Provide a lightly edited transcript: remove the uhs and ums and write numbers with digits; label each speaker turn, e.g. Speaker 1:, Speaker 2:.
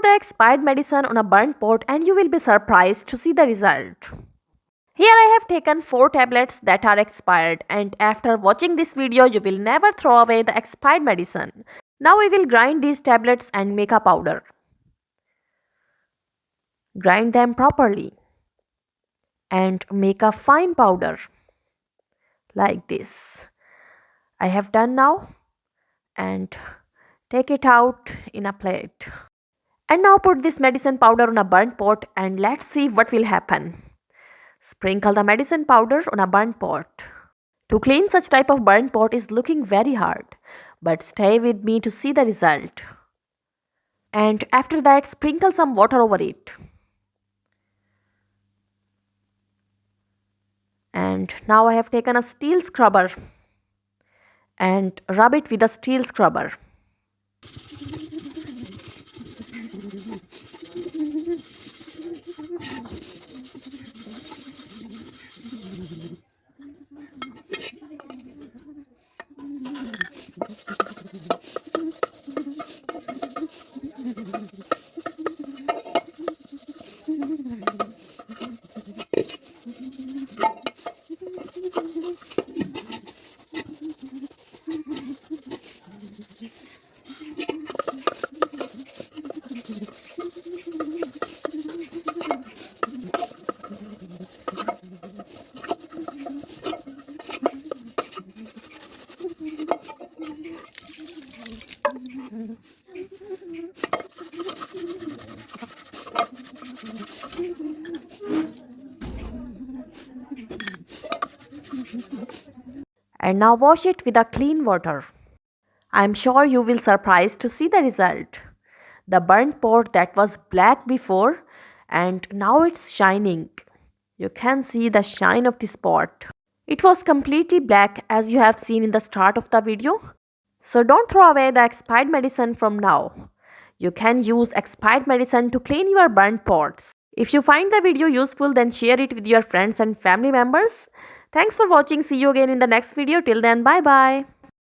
Speaker 1: Put the expired medicine on a burnt pot and you will be surprised to see the result. Here I have taken 4 tablets that are expired, and after watching this video you will never throw away the expired medicine. Now we will grind these tablets and make a powder. Grind them properly and make a fine powder like this. I have done now, and take it out in a plate. And now put this medicine powder on a burnt pot and let's see what will happen. Sprinkle the medicine powder on a burnt pot. To clean such type of burnt pot is looking very hard, but stay with me to see the result. And after that, sprinkle some water over it. And now I have taken a steel scrubber and rub it with a steel scrubber. And now wash it with a clean water. I am sure you will surprised to see the result. The burnt pot that was black before and now it's shining. You can see the shine of this pot. It was completely black as you have seen in the start of the video. So don't throw away the expired medicine from now. You can use expired medicine to clean your burnt pots. If you find the video useful, then share it with your friends and family members. Thanks for watching. See you again in the next video. Till then, bye bye.